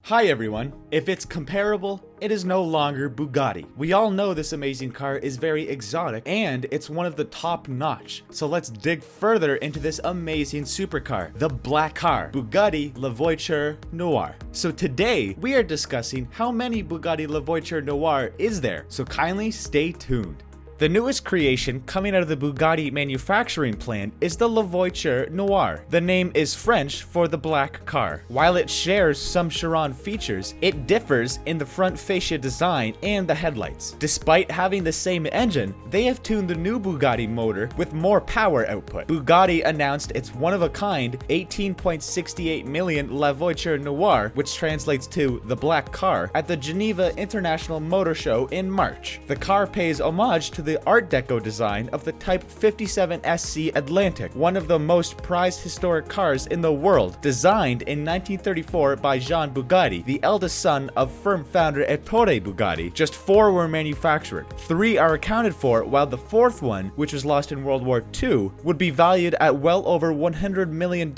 Hi everyone. If it's comparable, it is no longer Bugatti. We all know this amazing car is very exotic and it's one of the top notch. So let's dig further into this amazing supercar, the black car, Bugatti La Voiture Noire. So today we are discussing how many Bugatti La Voiture Noire is there, so kindly stay tuned. The newest creation coming out of the Bugatti manufacturing plant is the La Voiture Noire. The name is French for the black car. While it shares some Chiron features, it differs in the front fascia design and the headlights. Despite having the same engine, they have tuned the new Bugatti motor with more power output. Bugatti announced its one-of-a-kind 18.68 million La Voiture Noire, which translates to the black car, at the Geneva International Motor Show in March. The car pays homage to the Art Deco design of the Type 57 SC Atlantic, one of the most prized historic cars in the world, designed in 1934 by Jean Bugatti, the eldest son of firm founder Ettore Bugatti. Just 4 were manufactured. 3 are accounted for, while the 4th one, which was lost in World War II, would be valued at well over $100 million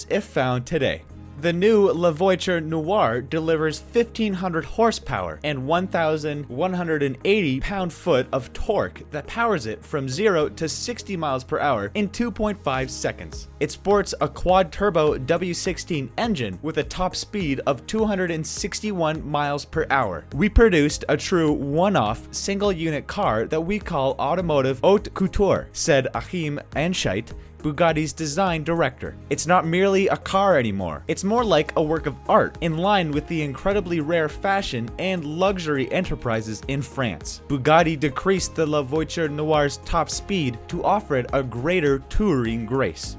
if found today. The new La Voiture Noire delivers 1,500 horsepower and 1,180 pound-foot of torque that powers it from 0 to 60 miles per hour in 2.5 seconds. It sports a quad-turbo W16 engine with a top speed of 261 miles per hour. We produced a true one-off single-unit car that we call automotive haute couture, said Achim Anscheit, Bugatti's design director. It's not merely a car anymore. It's more like a work of art, in line with the incredibly rare fashion and luxury enterprises in France. Bugatti decreased the La Voiture Noire's top speed to offer it a greater touring grace.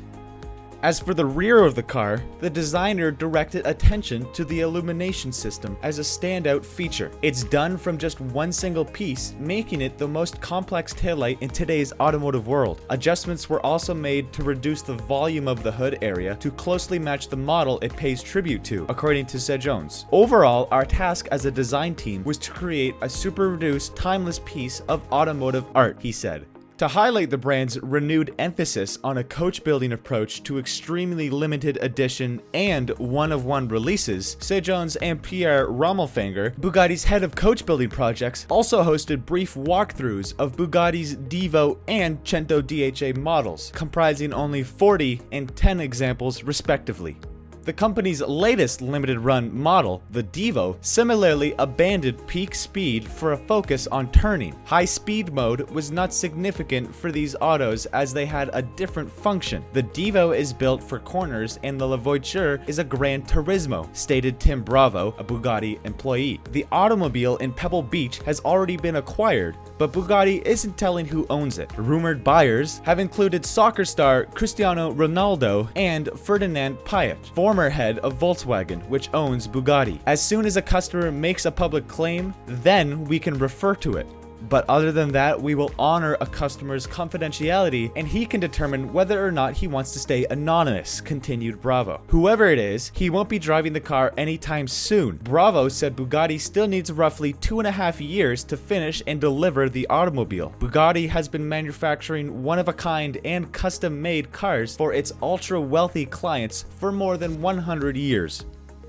As for the rear of the car, the designer directed attention to the illumination system as a standout feature. It's done from just one single piece, making it the most complex taillight in today's automotive world. Adjustments were also made to reduce the volume of the hood area to closely match the model it pays tribute to, according to Jones. Overall, our task as a design team was to create a super reduced, timeless piece of automotive art, he said. To highlight the brand's renewed emphasis on a coach-building approach to extremely limited edition and one-of-one releases, Jones and Pierre Rommelfanger, Bugatti's head of coach-building projects, also hosted brief walkthroughs of Bugatti's Divo and centodieci models, comprising only 40 and 10 examples respectively. The company's latest limited-run model, the Divo, similarly abandoned peak speed for a focus on turning. High-speed mode was not significant for these autos as they had a different function. The Divo is built for corners and the La Voiture is a Gran Turismo, stated Tim Bravo, a Bugatti employee. The automobile in Pebble Beach has already been acquired, but Bugatti isn't telling who owns it. Rumored buyers have included soccer star Cristiano Ronaldo and Ferdinand Piëch, former head of Volkswagen, which owns Bugatti. As soon as a customer makes a public claim, then we can refer to it. But other than that, we will honor a customer's confidentiality and he can determine whether or not he wants to stay anonymous, continued Bravo. Whoever it is, he won't be driving the car anytime soon. Bravo said Bugatti still needs roughly 2.5 years to finish and deliver the automobile. Bugatti has been manufacturing one-of-a-kind and custom-made cars for its ultra-wealthy clients for more than 100 years.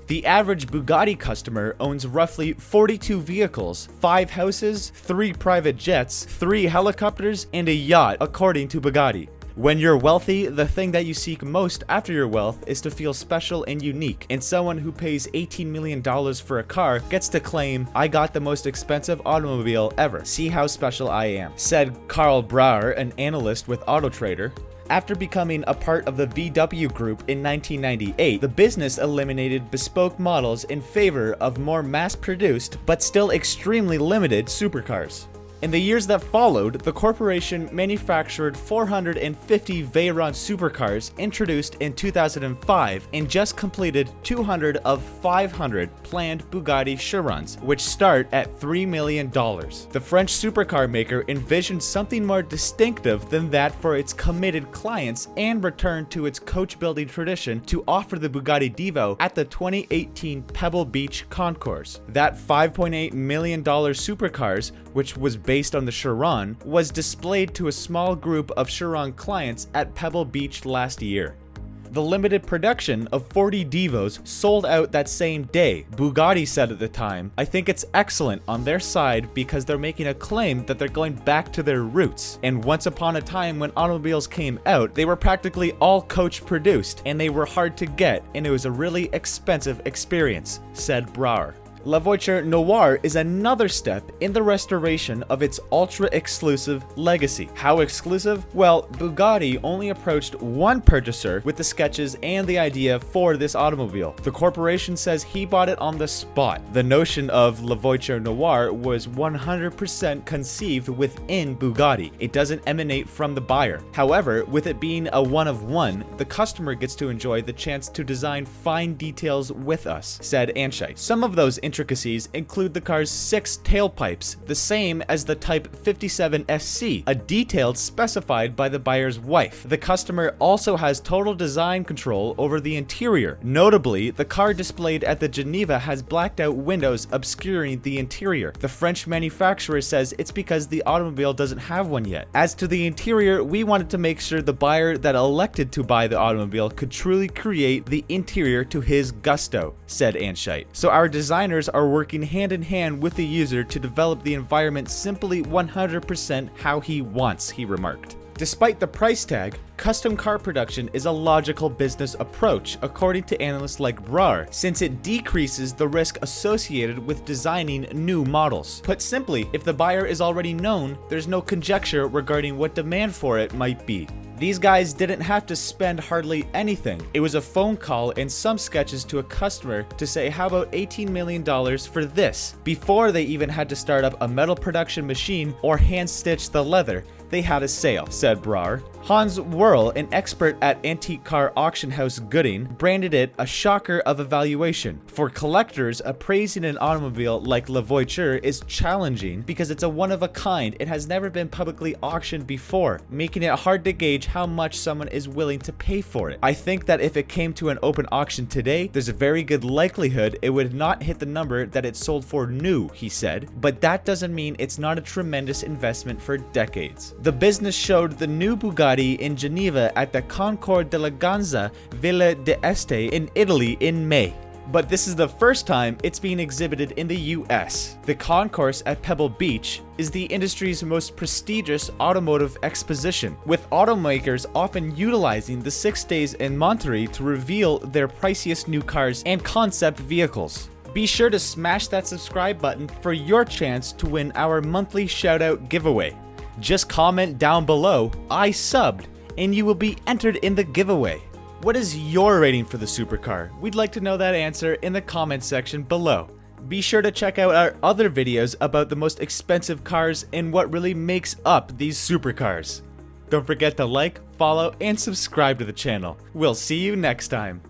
The average Bugatti customer owns roughly 42 vehicles, 5 houses, 3 private jets, 3 helicopters, and a yacht, according to Bugatti. When you're wealthy, the thing that you seek most after your wealth is to feel special and unique, and someone who pays $18 million for a car gets to claim, "I got the most expensive automobile ever. See how special I am," said Karl Brauer, an analyst with AutoTrader. After becoming a part of the VW Group in 1998, the business eliminated bespoke models in favor of more mass-produced, but still extremely limited supercars. In the years that followed, the corporation manufactured 450 Veyron supercars introduced in 2005 and just completed 200 of 500 planned Bugatti Chirons, which start at $3 million. The French supercar maker envisioned something more distinctive than that for its committed clients and returned to its coach-building tradition to offer the Bugatti Divo at the 2018 Pebble Beach Concours. That $5.8 million supercars, which was based on the Chiron, was displayed to a small group of Chiron clients at Pebble Beach last year. The limited production of 40 Divos sold out that same day. Bugatti said at the time, "I think it's excellent on their side because they're making a claim that they're going back to their roots. And once upon a time when automobiles came out, they were practically all coach produced and they were hard to get and it was a really expensive experience," said Brouwer. La Voiture Noire is another step in the restoration of its ultra-exclusive legacy. How exclusive? Well, Bugatti only approached one purchaser with the sketches and the idea for this automobile. The corporation says he bought it on the spot. The notion of La Voiture Noire was 100% conceived within Bugatti. It doesn't emanate from the buyer. However, with it being a one-of-one, the customer gets to enjoy the chance to design fine details with us, said Anscheit. Some of those intricacies include the car's 6 tailpipes, the same as the Type 57 SC, a detail specified by the buyer's wife. The customer also has total design control over the interior. Notably, the car displayed at the Geneva has blacked out windows obscuring the interior. The French manufacturer says it's because the automobile doesn't have one yet. As to the interior, we wanted to make sure the buyer that elected to buy the automobile could truly create the interior to his gusto, said Anscheit. So our designers are working hand in hand with the user to develop the environment simply 100% how he wants, he remarked. Despite the price tag, custom car production is a logical business approach, according to analysts like Brouwer, since it decreases the risk associated with designing new models. Put simply, if the buyer is already known, there's no conjecture regarding what demand for it might be. These guys didn't have to spend hardly anything. It was a phone call and some sketches to a customer to say, "How about $18 million for this?" Before they even had to start up a metal production machine or hand stitch the leather, they had a sale, said Brouwer. Hans Wurl, an expert at antique car auction house Gooding, branded it a shocker of a valuation. For collectors, appraising an automobile like La Voiture is challenging because it's a one-of-a-kind. It has never been publicly auctioned before, making it hard to gauge how much someone is willing to pay for it. "I think that if it came to an open auction today, there's a very good likelihood it would not hit the number that it sold for new," he said, "but that doesn't mean it's not a tremendous investment for decades." The business showed the new Bugatti in Geneva at the Concours de la Ganza Villa d'Este in Italy in May. But this is the first time it's being exhibited in the US. The concourse at Pebble Beach is the industry's most prestigious automotive exposition, with automakers often utilizing the 6 days in Monterey to reveal their priciest new cars and concept vehicles. Be sure to smash that subscribe button for your chance to win our monthly shoutout giveaway. Just comment down below, "I subbed," and you will be entered in the giveaway. What is your rating for the supercar? We'd like to know that answer in the comment section below. Be sure to check out our other videos about the most expensive cars and what really makes up these supercars. Don't forget to like, follow, and subscribe to the channel. We'll see you next time.